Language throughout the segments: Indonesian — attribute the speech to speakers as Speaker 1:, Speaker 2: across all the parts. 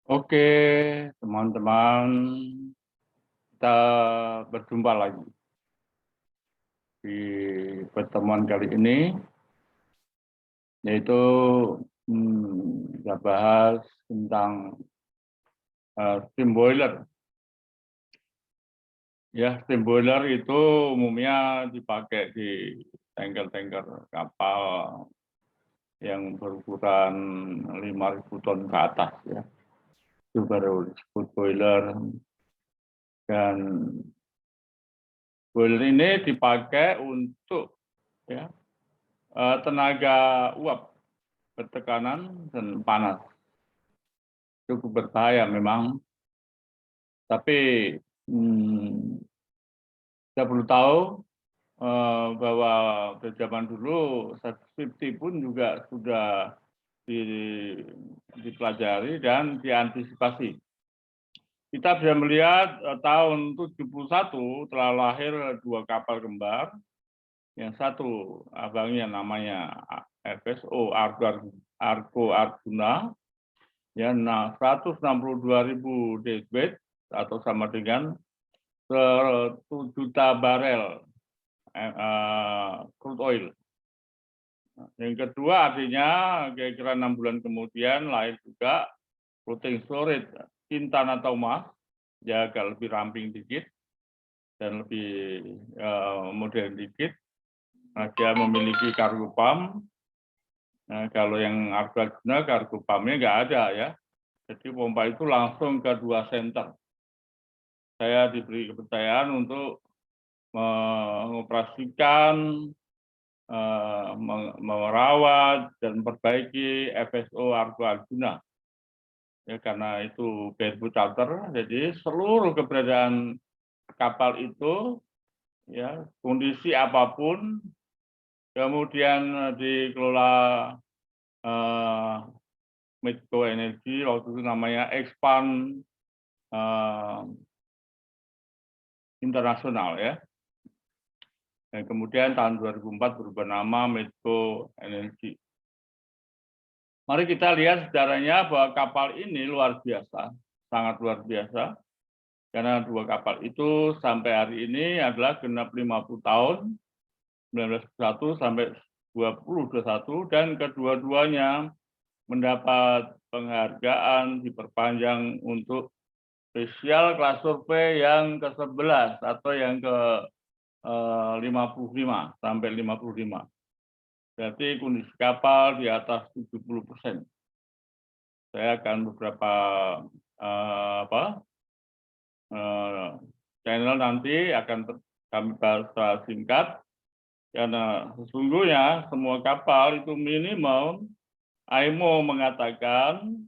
Speaker 1: Oke, teman-teman, kita berjumpa lagi di pertemuan kali ini, yaitu kita bahas tentang steam boiler. Ya, steam boiler itu umumnya dipakai di tanker-tanker kapal yang berukuran 5.000 ton ke atas, ya. Itu baru disebut boiler. Dan boiler ini dipakai untuk ya, tenaga uap bertekanan dan panas. Cukup berbahaya memang, tapi kita perlu tahu bahwa pada zaman dulu safety pun juga sudah dipelajari dan diantisipasi. Kita bisa melihat tahun 71 telah lahir 2 kapal kembar. Yang satu abangnya namanya FSO Argo Arjuna, ya, 162.000 deadweight atau sama dengan 1 juta barel crude oil. Yang kedua artinya kira-kira 6 bulan kemudian lahir juga floating storage Quintana Thomas, ya agak lebih ramping dikit dan lebih modern dikit. Nah, dia memiliki cargo pump. Nah, kalau yang Argo Arjuna cargo pumpnya nggak ada, ya. Jadi pompa itu langsung ke 2 center. Saya diberi kepercayaan untuk mengoperasikan, merawat dan memperbaiki FSO Argo Arjuna. Ya, karena itu barefoot charter, jadi seluruh keberadaan kapal itu, ya, kondisi apapun, kemudian dikelola Medco Energy, waktu itu namanya Expand Internasional, ya. Dan kemudian tahun 2004 berubah nama Medco Energy. Mari kita lihat sejarahnya bahwa kapal ini luar biasa, sangat luar biasa. Karena 2 kapal itu sampai hari ini adalah genap 50 tahun, 1901 sampai 2021, dan kedua-duanya mendapat penghargaan diperpanjang untuk spesial kelas survei yang ke-11 atau yang ke-55 sampai 55. Berarti kondisi kapal di atas 70%. Saya akan beberapa channel nanti akan kami bahas secara singkat, karena sesungguhnya semua kapal itu minimum IMO mengatakan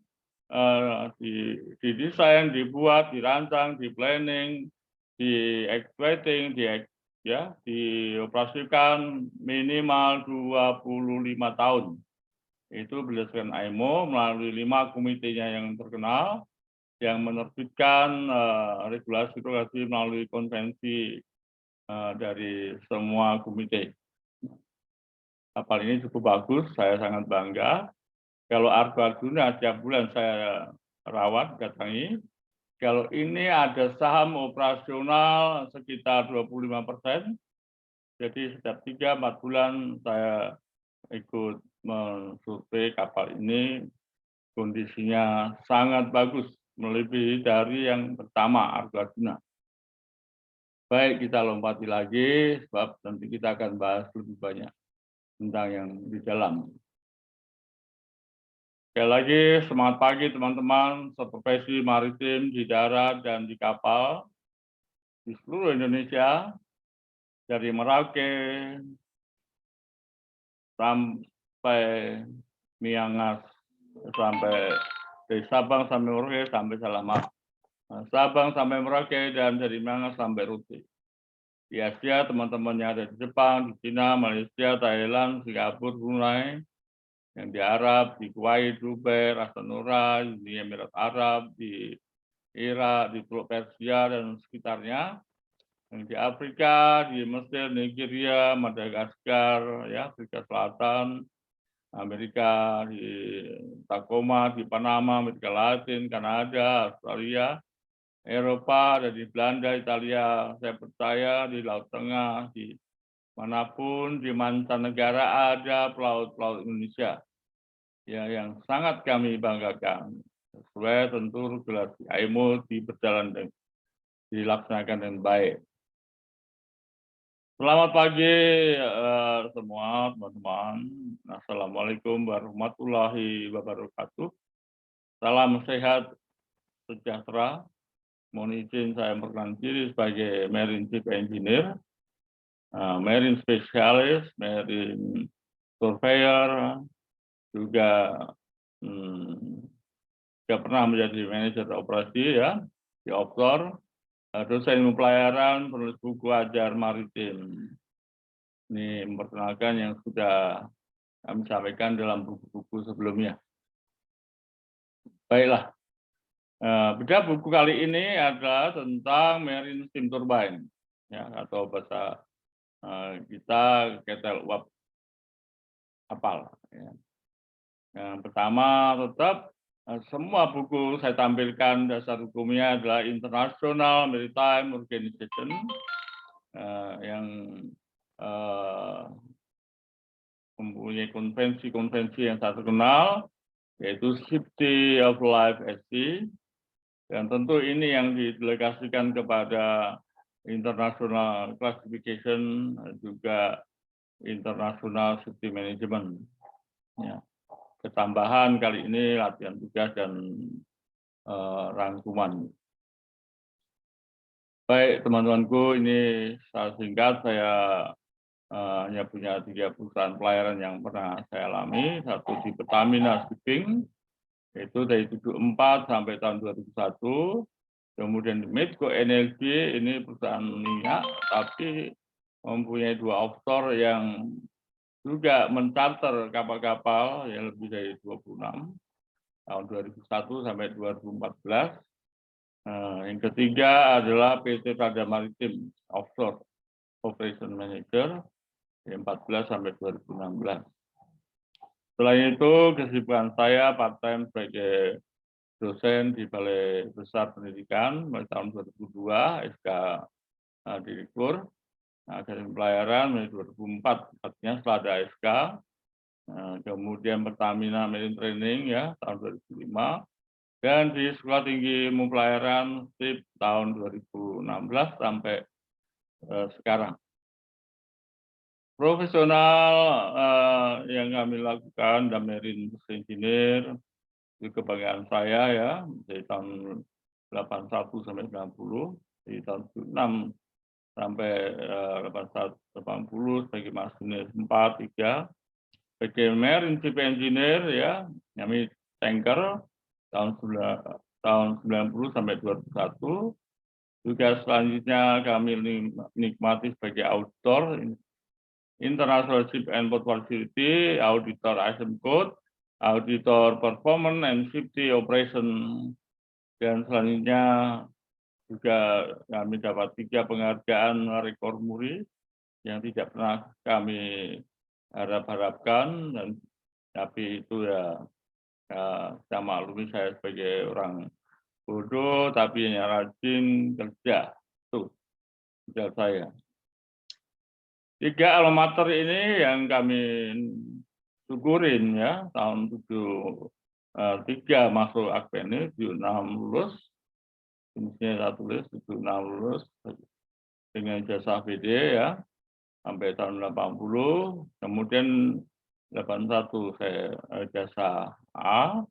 Speaker 1: didesain, dibuat, dirancang, di planning, di exploiting, dioperasikan minimal 25 tahun. Itu berdasarkan IMO melalui 5 komitenya yang terkenal yang menerbitkan regulasi melalui konvensi dari semua komite. Kapal ini cukup bagus, saya sangat bangga. Kalau Argo Arjuna tiap bulan saya rawat, datangi. Kalau ini ada saham operasional sekitar 25%, jadi setiap 3-4 bulan saya ikut mensurvei kapal ini, kondisinya sangat bagus, melebihi dari yang pertama Argo Arjuna. Baik, kita lompati lagi, sebab nanti kita akan bahas lebih banyak tentang yang di dalam. Sekali lagi, semangat pagi teman-teman, seprofesi maritim di darat dan di kapal di seluruh Indonesia, dari Merauke sampai Miangas, sampai dari Sabang sampai Merauke sampai Salamat, Sabang sampai Merauke, dan dari Miangas sampai Rute. Di Asia, teman-teman yang ada di Jepang, di Cina, Malaysia, Thailand, Singapura, Brunei, yang di Arab, di Kuwait, Dubai, Ras Tanura, di Emirat Arab, di Irak, di Teluk Persia dan sekitarnya, yang di Afrika, di Mesir, Nigeria, Madagaskar, ya, Afrika Selatan, Amerika, di Tacoma, di Panama, Amerika Latin, Kanada, Australia, Eropa, ada di Belanda, Italia, saya percaya di Laut Tengah, di manapun, di mancanegara ada pelaut-pelaut Indonesia ya, yang sangat kami banggakan. Sesuai tentu regulasi IMO dilaksanakan dengan baik. Selamat pagi semua teman-teman. Assalamualaikum warahmatullahi wabarakatuh. Salam sehat sejahtera. Mohon izin saya memperkenalkan diri sebagai Marine Chief Engineer, Marine Specialist, Marine Surveyor, juga pernah menjadi manajer operasi ya di offshore, dosen ilmu pelayaran, penulis buku ajar maritim. Ini memperkenalkan yang sudah kami sampaikan dalam buku-buku sebelumnya. Baiklah, beda buku kali ini adalah tentang marine steam turbine, ya, atau bahasa kita ketel uap kapal. Ya. Yang pertama tetap semua buku saya tampilkan dasar hukumnya adalah International Maritime Organization yang mempunyai konvensi-konvensi yang saya kenal, yaitu Safety of Life at Sea, dan tentu ini yang didelegasikan kepada International Classification, juga International Safety Management. Ya. Ketambahan kali ini latihan tugas dan rangkuman. Baik teman-temanku, ini secara singkat saya hanya punya 3 perusahaan pelayaran yang pernah saya alami. Satu di Pertamina Shipping, yaitu dari 74 sampai tahun 2001. Kemudian di Medco Energy, ini perusahaan minyak, tapi mempunyai 2 offshore yang juga mencarter kapal-kapal yang lebih dari 26 tahun 2001 sampai 2014. Yang ketiga adalah PT Prada Maritim Offshore Operation Manager 14 sampai 2016. Selain itu, kesibukan saya part-time sebagai dosen di Balai Besar Pendidikan mulai tahun 2002, SK Direktur Akademi Pelayaran mulai 2004, artinya setelah ada SK. Kemudian Pertamina Marine Training ya tahun 2005, dan di Sekolah Tinggi Ilmu Pelayaran STIP tahun 2016 sampai sekarang. Profesional yang kami lakukan dan Marine Engineer itu kebanggaan saya ya, dari tahun 81 sampai 90, di tahun 96 sampai 81 80 sebagai masinis 4 3, sebagai Marine Chief Engineer ya, kami tanker tahun 90 sampai 2001. Juga selanjutnya kami nikmati sebagai auditor International Ship and Port Facility, auditor ISM Code, auditor Performance and Safety Operation, dan selanjutnya juga kami dapat 3 penghargaan rekor muri yang tidak pernah kami harap-harapkan, dan tapi itu ya saya maklumi saya sebagai orang bodoh tapi hanya rajin kerja. Itu kerja saya. 3 alma mater ini yang kami syukurin ya, tahun 73 masuk Akpeni, 76 lulus, mestinya saya tulis 76 lulus dengan jasa BD ya, sampai tahun 80, kemudian 81 saya jasa A.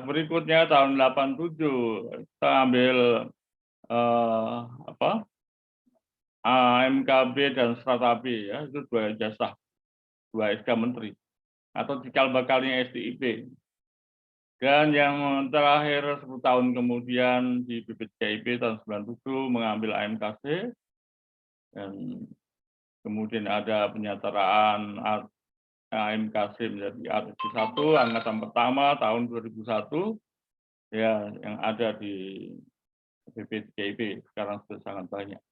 Speaker 1: Berikutnya tahun 87 kita ambil AMKB dan Strata B ya, itu 2 jasa, 2 SK Menteri atau cikal bakalnya STIP. Dan yang terakhir 10 tahun kemudian di BPJIP tahun 97 mengambil AMKC, dan kemudian ada penyetaraan AMKC menjadi ATC 1 angkatan pertama tahun 2001 ya, yang ada di BPJIP sekarang sudah sangat banyak.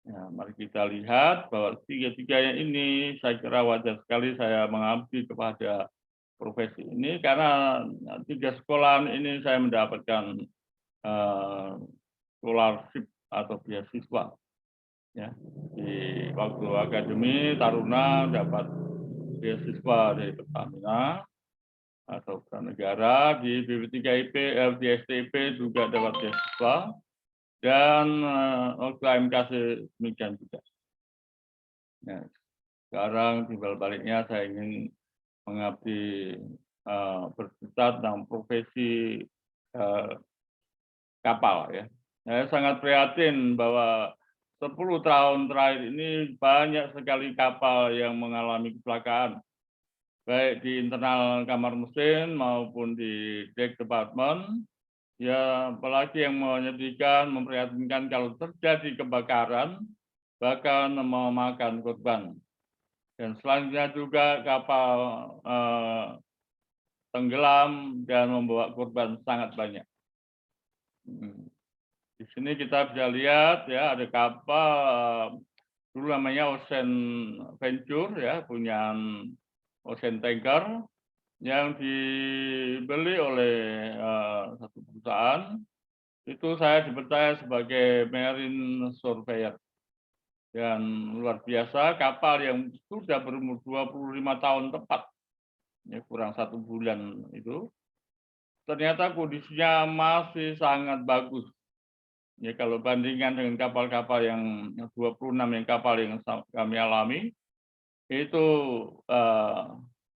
Speaker 1: Ya, mari kita lihat bahwa tiga-tiganya ini saya kira wajar sekali saya mengabdi kepada profesi ini karena 3 sekolahan ini saya mendapatkan scholarship atau beasiswa ya. Di waktu akademi Taruna dapat beasiswa dari Pertamina atau Pranegara, di BP3IP, di STP juga dapat beasiswa, dan waktu AMKC demikian juga. Nah, sekarang timbal baliknya saya ingin mengabdi berkutat dalam profesi kapal ya. Saya sangat prihatin bahwa 10 tahun terakhir ini banyak sekali kapal yang mengalami kecelakaan, baik di internal kamar mesin maupun di deck department. Ya, apalagi yang menyedihkan, memprihatinkan kalau terjadi kebakaran, bahkan memakan korban. Dan selanjutnya juga kapal tenggelam dan membawa korban sangat banyak. Di sini kita bisa lihat ya, ada kapal dulu namanya Ocean Venture ya, punya Ocean Tanker yang dibeli oleh satu perusahaan. Itu saya dipercaya sebagai marine surveyor. Dan luar biasa, kapal yang sudah berumur 25 tahun tepat, ya kurang 1 bulan itu, ternyata kondisinya masih sangat bagus. Ya kalau bandingkan dengan kapal-kapal yang 26 yang kapal yang kami alami, itu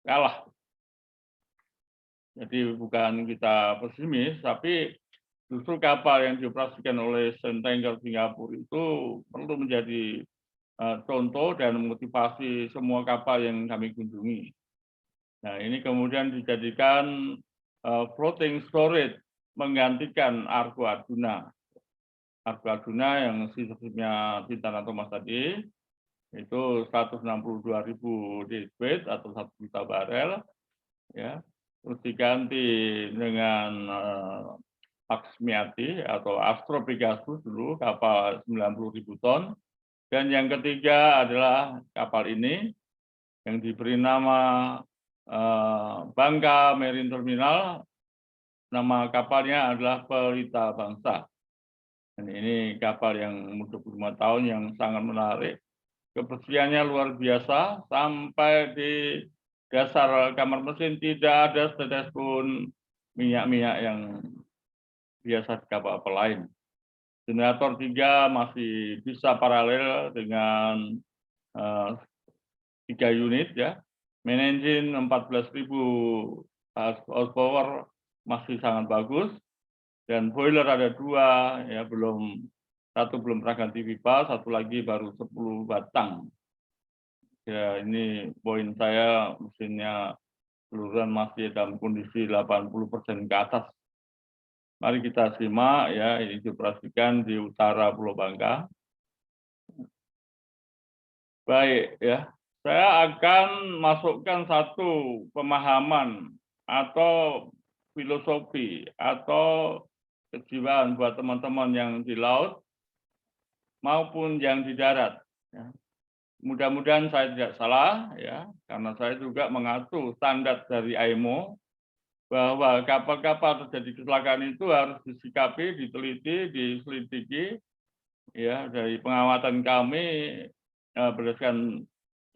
Speaker 1: kalah. Jadi bukan kita pesimis, tapi justru kapal yang dioperasikan oleh Ocean Tanker Singapura itu perlu menjadi contoh dan motivasi semua kapal yang kami kunjungi. Nah, ini kemudian dijadikan floating storage menggantikan Argo Arjuna. Argo Arjuna yang sistemnya Titan atau Mas tadi itu 162.000 deadweight atau 1 juta barel, ya. Terus diganti dengan Laksmiati atau Astro Pegasus dulu kapal 90.000 ton. Dan yang ketiga adalah kapal ini yang diberi nama Bangka Marine Terminal. Nama kapalnya adalah Pelita Bangsa. Dan ini kapal yang 25 tahun yang sangat menarik. Kebersihannya luar biasa, sampai di dasar kamar mesin tidak ada setetes pun minyak-minyak yang biasa di kapal-kapal lain. Generator 3 masih bisa paralel dengan 3 unit ya. Main engine 14.000 horsepower masih sangat bagus, dan boiler ada 2 ya, satu belum pernah ganti pipa, satu lagi baru 10 batang. Ya, ini poin saya, mesinnya keseluruhan masih dalam kondisi 80% ke atas. Mari kita simak ya, ini dioperasikan di utara Pulau Bangka. Baik ya, saya akan masukkan satu pemahaman atau filosofi atau kejiwaan buat teman-teman yang di laut maupun yang di darat. Ya. Mudah-mudahan saya tidak salah ya, karena saya juga mengatur standar dari IMO bahwa kapal-kapal terjadi kecelakaan itu harus disikapi, diteliti, diselidiki ya, dari pengamatan kami berdasarkan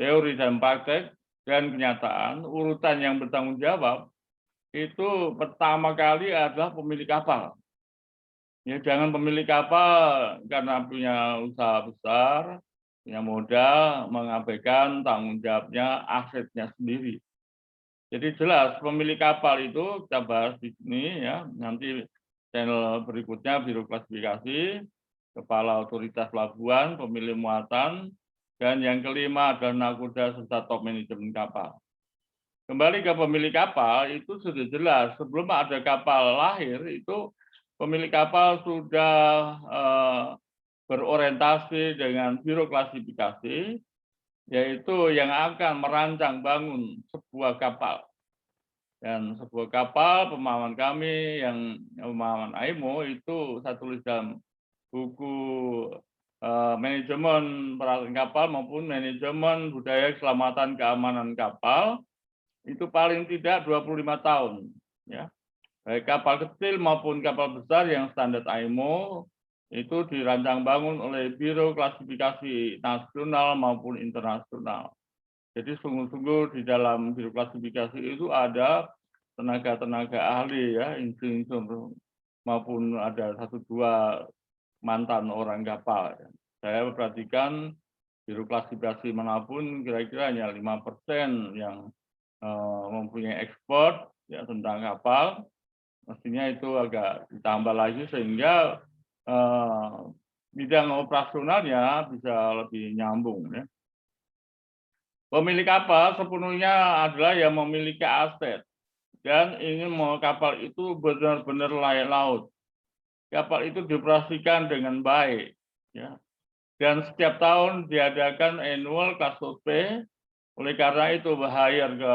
Speaker 1: teori dan praktek dan kenyataan. Urutan yang bertanggung jawab itu pertama kali adalah pemilik kapal. Ya, jangan pemilik kapal karena punya usaha besar, punya modal, mengabaikan tanggung jawabnya, asetnya sendiri. Jadi jelas pemilik kapal itu kita bahas di sini ya, nanti channel berikutnya biro klasifikasi, kepala otoritas pelabuhan, pemilik muatan, dan yang kelima adalah nakoda serta top manajemen kapal. Kembali ke pemilik kapal, itu sudah jelas sebelum ada kapal lahir itu pemilik kapal sudah berorientasi dengan biro klasifikasi, yaitu yang akan merancang bangun sebuah kapal. Dan sebuah kapal, pemahaman kami yang pemahaman AIMO itu saya tulis dalam buku manajemen peralatan kapal maupun manajemen budaya keselamatan keamanan kapal itu paling tidak 25 tahun, ya. Baik kapal kecil maupun kapal besar yang standar IMO itu dirancang bangun oleh Biro Klasifikasi Nasional maupun Internasional. Jadi sungguh-sungguh di dalam Biro Klasifikasi itu ada tenaga-tenaga ahli, ya, insinyur maupun ada 1-2 mantan orang kapal. Saya perhatikan Biro Klasifikasi manapun kira-kira hanya 5% yang mempunyai ekspor, ya, tentang kapal. Mestinya itu agak ditambah lagi sehingga bidang operasionalnya bisa lebih nyambung, ya. Pemilik kapal sepenuhnya adalah yang memiliki aset dan ingin kapal itu benar-benar layak laut. Kapal itu dioperasikan dengan baik, ya. Dan setiap tahun diadakan annual class survey. Oleh karena itu hire ke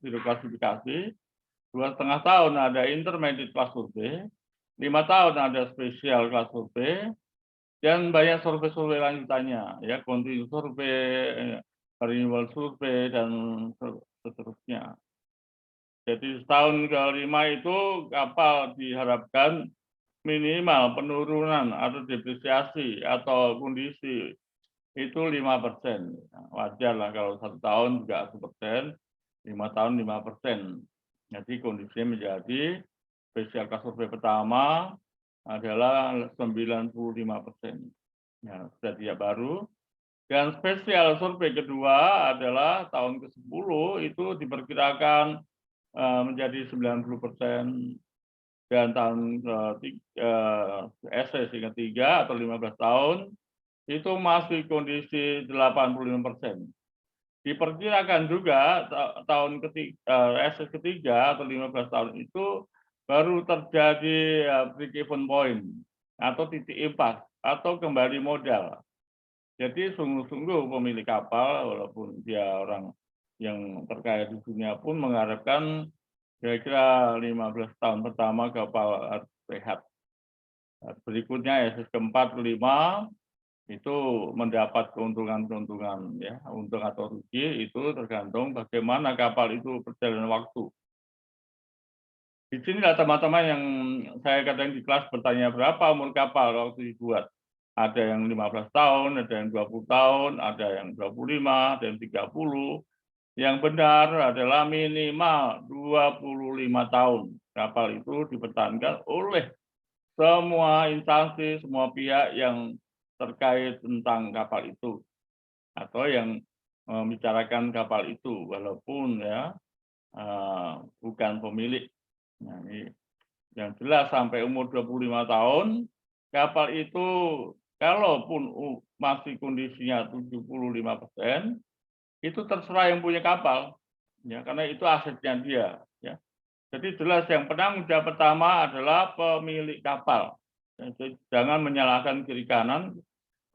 Speaker 1: Biro Klasifikasi. 2,5 tahun ada intermediate class survey, 5 tahun ada spesial class survey, dan banyak survei-survei lanjutannya, ya, continuous survey, renewal survey, dan seterusnya. Jadi setahun kelima itu kapal diharapkan minimal penurunan atau depresiasi atau kondisi itu 5%. Wajar lah kalau 1 tahun juga 1%, 5 tahun 5%. Jadi kondisinya menjadi spesial class survei pertama adalah 95%. Ya, sudah tidak baru. Dan spesial survei kedua adalah tahun ke-10 itu diperkirakan menjadi 90%, dan tahun SS ketiga atau 15 tahun itu masih kondisi 85%. Diperkirakan juga tahun SS ketiga atau 15 tahun itu baru terjadi break-even point atau titik impas atau kembali modal. Jadi sungguh-sungguh pemilik kapal walaupun dia orang yang terkaya di dunia pun mengharapkan kira-kira 15 tahun pertama kapal harus sehat. Berikutnya SS keempat, kelima itu mendapat keuntungan-keuntungan, ya, untung atau rugi itu tergantung bagaimana kapal itu berjalan waktu. Di sini teman-teman yang saya kadang di kelas bertanya berapa umur kapal waktu dibuat. Ada yang 15 tahun, ada yang 20 tahun, ada yang 25, ada yang 30. Yang benar adalah minimal 25 tahun. Kapal itu dipertahankan oleh semua instansi, semua pihak yang terkait tentang kapal itu atau yang membicarakan kapal itu walaupun, ya, bukan pemilik. Nah, ini yang jelas sampai umur 25 tahun kapal itu kalaupun masih kondisinya 75%, itu terserah yang punya kapal, ya, karena itu asetnya dia, ya. Jadi jelas yang penanggung jawab pertama adalah pemilik kapal. Jadi jangan menyalahkan kiri kanan.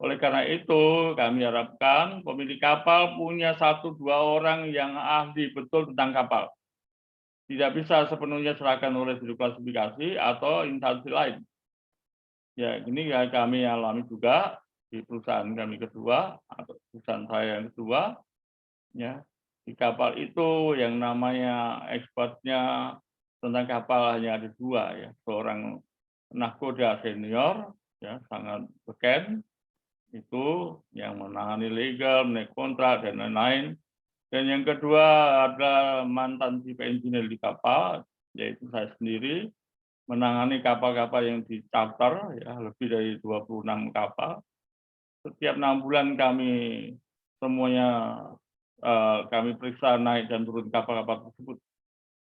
Speaker 1: Oleh karena itu kami harapkan pemilik kapal punya 1-2 orang yang ahli betul tentang kapal. Tidak bisa sepenuhnya serahkan oleh Biro Klasifikasi atau instansi lain. Ya, ini yang kami alami juga di perusahaan kami kedua atau perusahaan saya yang kedua, ya. Di kapal itu yang namanya expertnya tentang kapal hanya ada 2, ya. Seorang nahkoda senior, ya, sangat beken, itu yang menangani legal, menaik kontrak, dan lain-lain. Dan yang kedua ada mantan chief engineer di kapal, yaitu saya sendiri, menangani kapal-kapal yang di charter, ya, lebih dari 26 kapal. Setiap 6 bulan kami semuanya kami periksa naik dan turun kapal-kapal tersebut.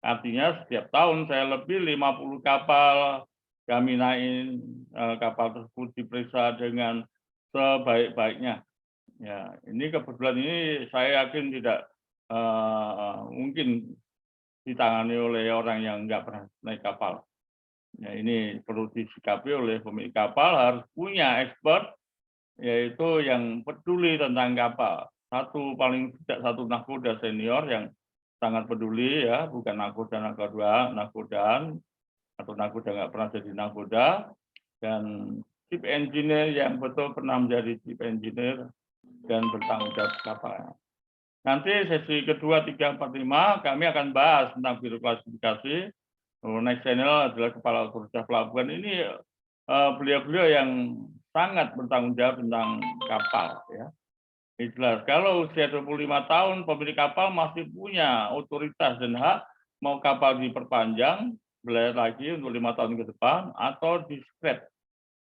Speaker 1: Artinya setiap tahun saya lebih 50 kapal kami naik, kapal tersebut diperiksa dengan sebaik-baiknya. Ya, ini kebetulan ini saya yakin tidak mungkin ditangani oleh orang yang nggak pernah naik kapal. Ya, ini perlu disikapi oleh pemilik kapal, harus punya expert, yaitu yang peduli tentang kapal. Paling tidak 1 nahkoda senior yang sangat peduli, ya, bukan nahkodaan atau nahkoda nggak pernah jadi nahkoda, dan chief engineer yang betul pernah menjadi chief engineer dan bertanggung jawab kapalnya. Nanti sesi kedua, 3, 4, 5 kami akan bahas tentang biro klasifikasi. Next channel adalah Kepala Otoritas Pelabuhan. Ini beliau-beliau yang sangat bertanggung jawab tentang kapal. Ya. Ini jelas. Kalau usia 25 tahun, pemilik kapal masih punya otoritas dan hak mau kapal diperpanjang, belajar lagi untuk 5 tahun ke depan, atau di-scrap,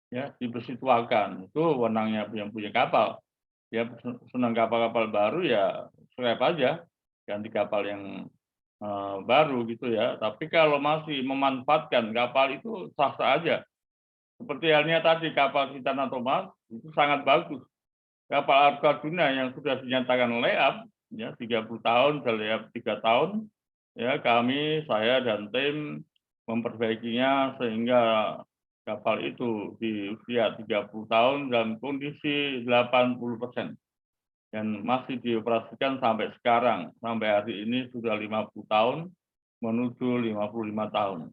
Speaker 1: ya, dibersituakan. Itu wewenangnya yang punya kapal. Ya, senang kapal-kapal baru ya scrap aja, ganti kapal yang baru gitu ya. Tapi kalau masih memanfaatkan kapal itu sah-sah aja. Seperti halnya tadi kapal Titan Thomas itu sangat bagus. Kapal Argaduna yang sudah dinyatakan layup ya 30 tahun, layup 3 tahun, ya saya dan tim memperbaikinya sehingga kapal itu di usia 30 tahun dalam kondisi 80%. Dan masih dioperasikan sampai sekarang, sampai hari ini sudah 50 tahun, menuju 55 tahun.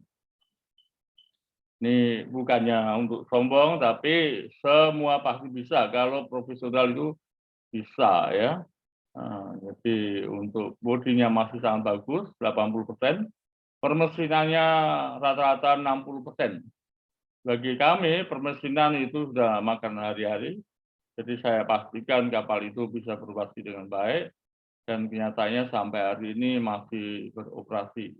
Speaker 1: Ini bukannya untuk sombong, tapi semua pasti bisa, kalau profesional itu bisa ya. Nah, jadi untuk bodinya masih sangat bagus, 80%, permesinannya rata-rata 60%. Bagi kami, permesinan itu sudah makan hari-hari, jadi saya pastikan kapal itu bisa beroperasi dengan baik, dan kenyataannya sampai hari ini masih beroperasi.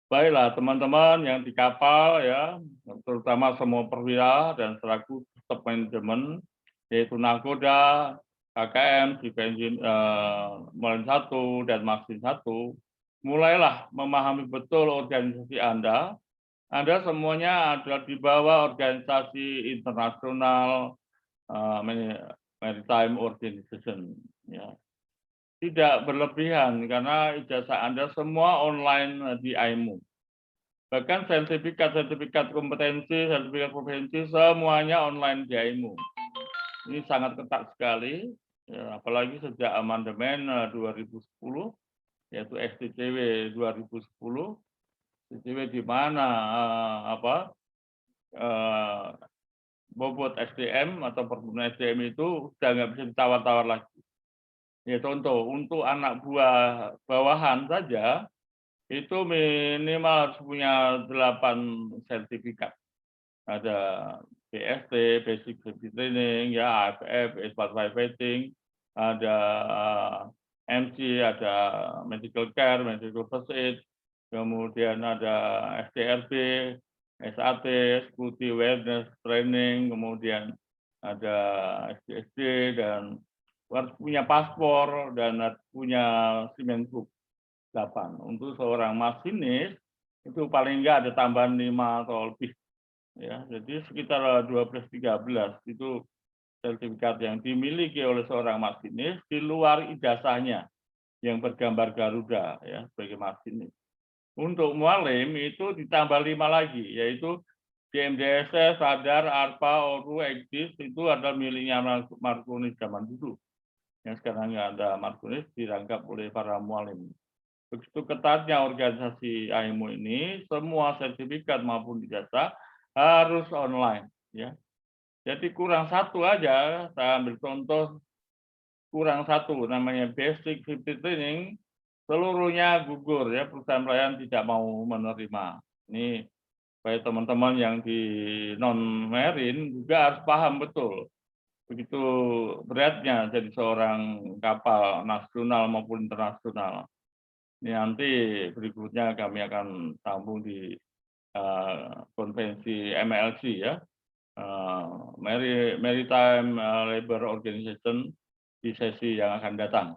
Speaker 1: Baiklah teman-teman yang di kapal ya, terutama semua perwira dan selaku staf manajemen, yaitu Nakoda, KKM, Marine 1 dan Maksin 1, mulailah memahami betul organisasi Anda. Anda semuanya adalah di bawah organisasi internasional Maritime Organization. Ya. Tidak berlebihan karena ijazah Anda semua online di AIMO. Bahkan sertifikat kompetensi, sertifikat provinsi semuanya online di AIMO. Ini sangat ketat sekali, ya, apalagi sejak amandemen 2010, yaitu STCW 2010. STCW di mana bobot SDM atau perkebunan SDM itu sudah nggak bisa ditawar-tawar lagi. Ya contoh, untuk anak buah bawahan saja, itu minimal harus punya 8 sertifikat. Ada BST, Basic Safety Training, ya AFF, S4 Firefighting, ada MC, ada Medical Care, Medical First Aid, kemudian ada STRB, SAT, Security Awareness Training, kemudian ada SDSD, dan harus punya paspor dan harus punya Simenhub 8. Untuk seorang masinis itu paling enggak ada tambahan 5 atau lebih. Ya, jadi sekitar 12-13 itu sertifikat yang dimiliki oleh seorang masinis di luar ijazahnya yang bergambar Garuda ya sebagai masinis. Untuk mualim itu ditambah 5 lagi, yaitu DMDSS, Radar, ARPA, ORU, EGDIS itu adalah miliknya Markonis zaman dulu. Yang sekarang nggak ada Markonis dirangkap oleh para mualim. Begitu ketatnya organisasi AIMO ini, semua sertifikat maupun ijazah harus online. Ya. Jadi kurang satu aja, saya ambil contoh, kurang satu, namanya Basic Safety Training, seluruhnya gugur ya, perusahaan pelayanan tidak mau menerima. Ini baik teman-teman yang di non-marine juga harus paham betul. Begitu beratnya jadi seorang kapal nasional maupun internasional. Ini nanti berikutnya kami akan sambung di konvensi MLC ya, Maritime Labor Organization di sesi yang akan datang.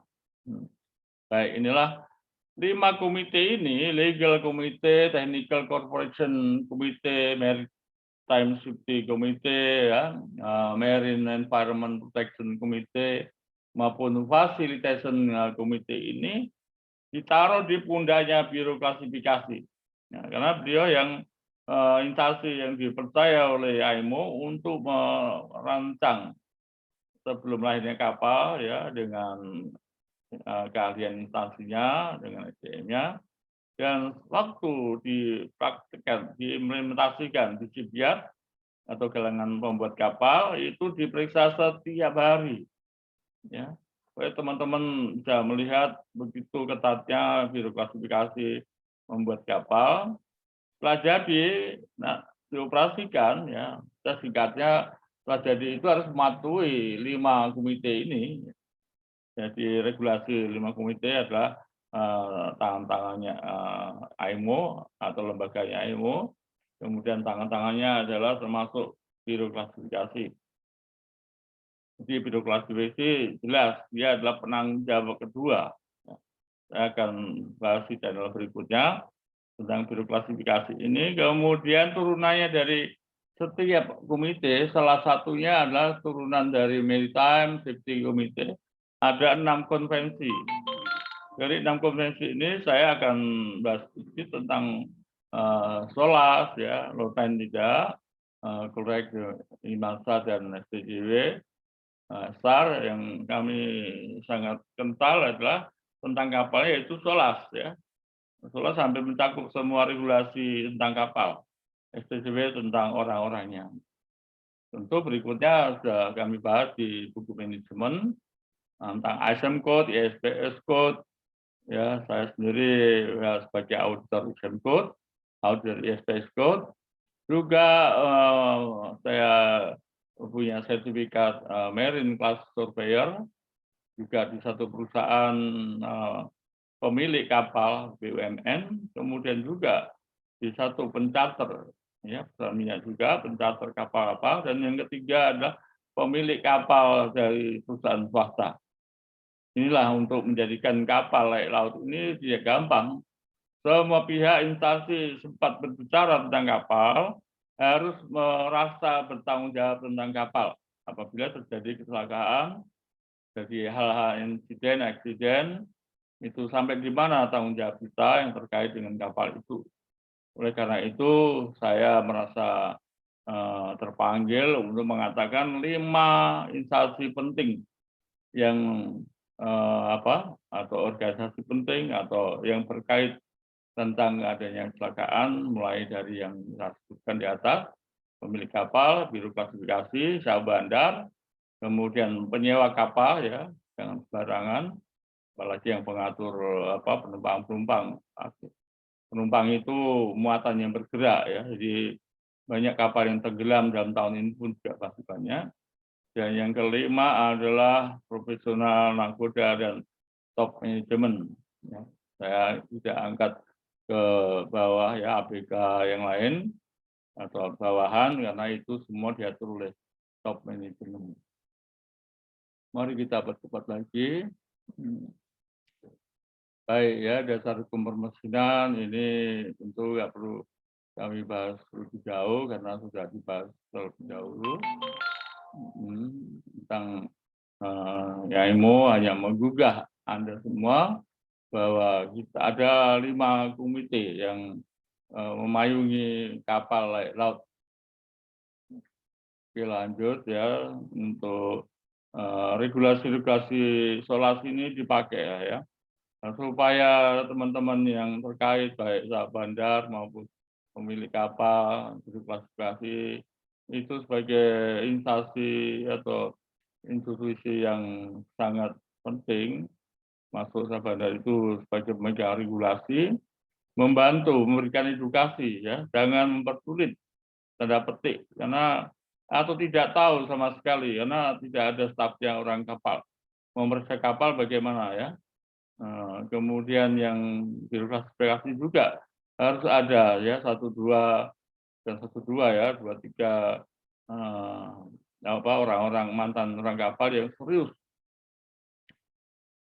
Speaker 1: Baik, inilah 5 komite ini, Legal Committee, Technical Corporation Committee, Maritime Safety Committee, ya, Marine Environment Protection Committee, maupun Facilitation Committee ini ditaruh di pundaknya Biro Klasifikasi. Ya, karena beliau yang instansi yang dipercaya oleh AIMO untuk merancang sebelum lahirnya kapal ya dengan keahlian instansinya, dengan SDM-nya, dan waktu dipraktikkan, diimplementasikan di shipyard atau kalangan pembuat kapal itu diperiksa setiap hari, ya. Supaya teman-teman bisa melihat begitu ketatnya biro klasifikasi membuat kapal. Setelah jadi, nah dioperasikan ya, kita singkatnya setelah jadi itu harus mematuhi 5 komite ini. Jadi regulasi 5 komite adalah tangan-tangannya AIMO atau lembaganya AIMO, kemudian tangan-tangannya adalah termasuk biro klasifikasi. Jadi biro klasifikasi jelas dia adalah penanggung jawab kedua. Saya akan bahas di channel berikutnya tentang biro klasifikasi ini. Kemudian turunannya dari setiap komite, salah satunya adalah turunan dari Maritime Safety Committee. Ada 6 konvensi. Dari 6 konvensi ini saya akan bahas sedikit tentang SOLAS, ya, Lautine tidak, Korek, IMASA dan STJW. SAR yang kami sangat kental adalah tentang kapal, yaitu SOLAS, ya. SOLAS sampai mencakup semua regulasi tentang kapal. STJW tentang orang-orangnya. Tentu berikutnya sudah kami bahas di buku manajemen tentang ISM Code, ISPS Code. Ya, saya sendiri ya, sebagai auditor ISM Code, auditor ISPS Code. Juga saya punya sertifikat Marine Class Surveyor, juga di satu perusahaan pemilik kapal BUMN, kemudian juga di satu pencharter, ya, perusahaan minyak juga, pencharter kapal-kapal, dan yang ketiga adalah pemilik kapal dari perusahaan swasta. Inilah untuk menjadikan kapal layak laut ini tidak gampang. Semua pihak instansi sempat berbicara tentang kapal, harus merasa bertanggung jawab tentang kapal. Apabila terjadi kecelakaan, jadi hal-hal insiden, aksiden, itu sampai di mana tanggung jawab kita yang terkait dengan kapal itu. Oleh karena itu, saya merasa terpanggil untuk mengatakan 5 instansi penting yang atau organisasi penting atau yang terkait tentang adanya kecelakaan, mulai dari yang saya sebutkan di atas, pemilik kapal, biro klasifikasi, syah bandar, kemudian penyewa kapal, ya, jangan sembarangan, apalagi yang pengatur penumpang-penumpang. Penumpang itu muatan yang bergerak, ya, jadi banyak kapal yang tenggelam dalam tahun ini pun juga pasti banyak. Dan yang kelima adalah profesional, nakoda, dan top manajemen. Ya, saya tidak angkat ke bawah, ya, ABK yang lain atau bawahan, karena itu semua diatur oleh top manajemen. Mari kita percepat lagi. Baik, ya, dasar hukum permesinan ini tentu nggak perlu kami bahas lebih jauh karena sudah dibahas terlebih dahulu. Tentang YAIMO hanya menggugah Anda semua bahwa kita ada 5 komite yang memayungi kapal layak laut. Oke, lanjut, ya, untuk regulasi-regulasi SOLAS ini dipakai, ya. Nah, supaya teman-teman yang terkait baik syah bandar maupun pemilik kapal, klasifikasi itu sebagai instansi atau institusi yang sangat penting, masuk syah bandar itu sebagai pemegang regulasi, membantu memberikan edukasi, ya, jangan mempersulit tanda petik karena atau tidak tahu sama sekali karena tidak ada stafnya orang kapal. Memeriksa kapal bagaimana, ya. Kemudian yang biro klasifikasi juga harus ada, ya, 1, 2 dan 1, 2, ya, 2, 3 orang-orang mantan orang kapal yang serius.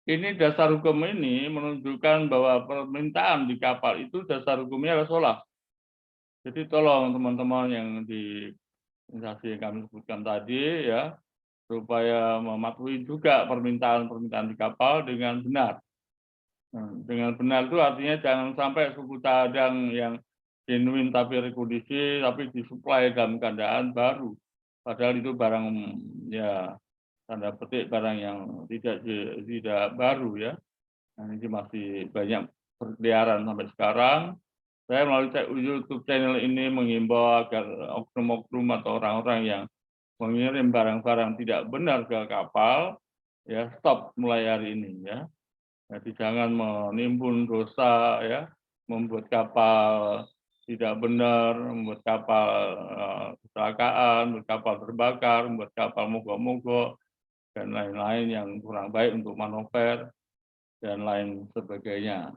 Speaker 1: Ini dasar hukum ini menunjukkan bahwa permintaan di kapal itu dasar hukumnya adalah SOLAS. Jadi tolong teman-teman yang di instansi yang kami sebutkan tadi, ya, supaya mematuhi juga permintaan-permintaan di kapal dengan benar. Dengan benar itu artinya jangan sampai suku cadang yang genuine tapi rekondisi tapi disuplai dalam keadaan baru. Padahal itu barang, ya, tanda petik barang yang tidak baru, ya. Nah, ini masih banyak berkeliaran sampai sekarang. Saya melalui YouTube channel ini menghimbau agar oknum-oknum atau orang-orang yang mengirim barang-barang tidak benar ke kapal, ya stop mulai hari ini ya. Jadi jangan menimbun dosa ya, membuat kapal tidak benar, membuat kapal kecelakaan, membuat kapal terbakar, membuat kapal mogok-mogok dan lain-lain yang kurang baik untuk manuver dan lain sebagainya.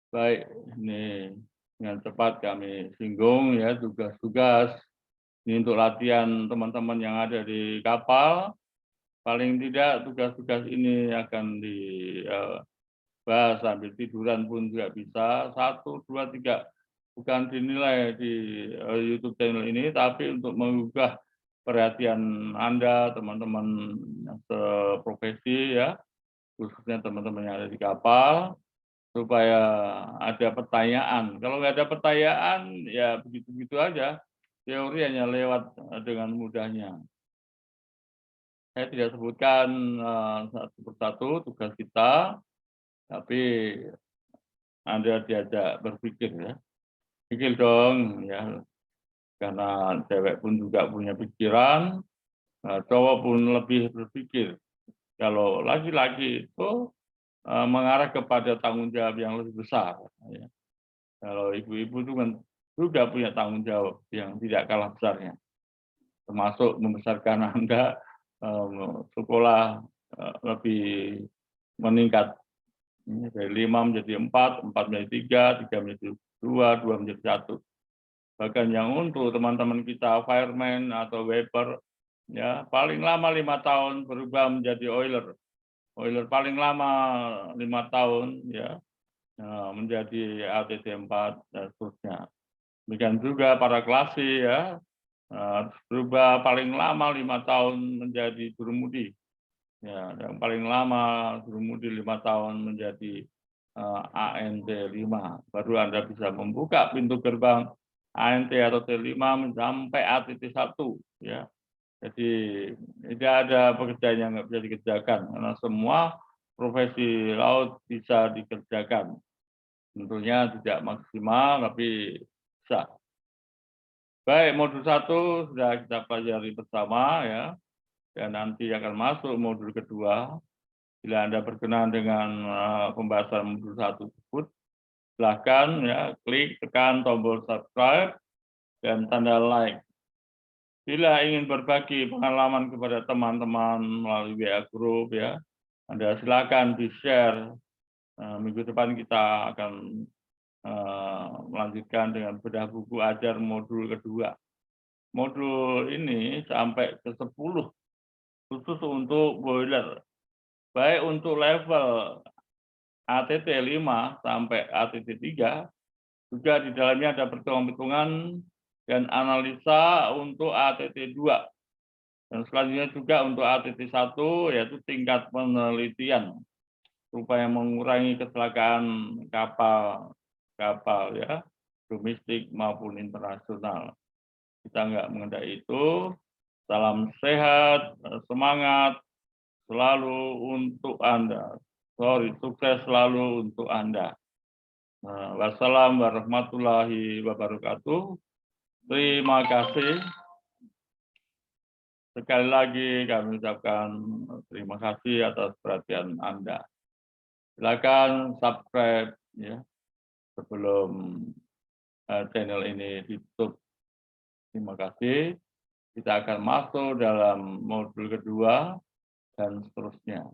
Speaker 1: Baik, ini dengan cepat kami singgung ya tugas-tugas ini untuk latihan teman-teman yang ada di kapal. Paling tidak tugas-tugas ini akan dibahas sambil tiduran pun juga bisa. 1, 2, 3 bukan dinilai di YouTube channel ini, tapi untuk menggugah perhatian Anda, teman-teman yang seprofesi ya, khususnya teman-teman yang ada di kapal, supaya ada pertanyaan. Kalau nggak ada pertanyaan, ya begitu-begitu aja. Teori hanya lewat dengan mudahnya. Saya tidak sebutkan satu persatu tugas kita, tapi Anda diajak berpikir ya. Pikir dong ya, karena cewek pun juga punya pikiran, cowok pun lebih berpikir. Kalau laki-laki itu mengarah kepada tanggung jawab yang lebih besar. Ya. Kalau ibu-ibu itu kan juga punya tanggung jawab yang tidak kalah besarnya, termasuk membesarkan Anda sekolah lebih meningkat dari 5 menjadi 4, 4 menjadi 3, 3 menjadi 2, 2 menjadi 1. Bahkan yang untuk teman-teman kita fireman atau weber, ya paling lama 5 tahun berubah menjadi oiler. Oiler paling lama 5 tahun, ya menjadi ATT 4 dan seterusnya. Demikian juga para klasi ya, berubah paling lama 5 tahun menjadi jurumudi. Ya, yang paling lama jurumudi 5 tahun menjadi ANT 5. Baru Anda bisa membuka pintu gerbang ANT atau T5 sampai ATT 1. Ya. Jadi tidak ada pekerjaan yang nggak bisa dikerjakan, karena semua profesi laut bisa dikerjakan. Tentunya tidak maksimal, tapi bisa. Baik, modul 1 sudah kita pelajari bersama ya, dan nanti akan masuk modul kedua. Bila Anda berkenan dengan pembahasan modul 1 tersebut, silahkan ya klik tekan tombol subscribe dan tanda like. Bila ingin berbagi pengalaman kepada teman-teman melalui WA Group ya, Anda silakan di-share. Minggu depan kita akan melanjutkan dengan bedah buku ajar modul kedua. Modul ini sampai ke 10 khusus untuk boiler. Baik untuk level ATT 5 sampai ATT 3, juga di dalamnya ada perhitungan-perhitungan dan analisa untuk ATT 2. Dan selanjutnya juga untuk ATT 1, yaitu tingkat penelitian supaya mengurangi kecelakaan kapal ya, domestik maupun internasional. Kita nggak mengendaki itu. Salam sehat, semangat selalu untuk Anda. Sukses selalu untuk Anda. Wassalamualaikum warahmatullahi wabarakatuh. Terima kasih. Sekali lagi kami ucapkan terima kasih atas perhatian Anda. Silakan subscribe ya sebelum channel ini ditutup. Terima kasih. Kita akan masuk dalam modul kedua dan seterusnya.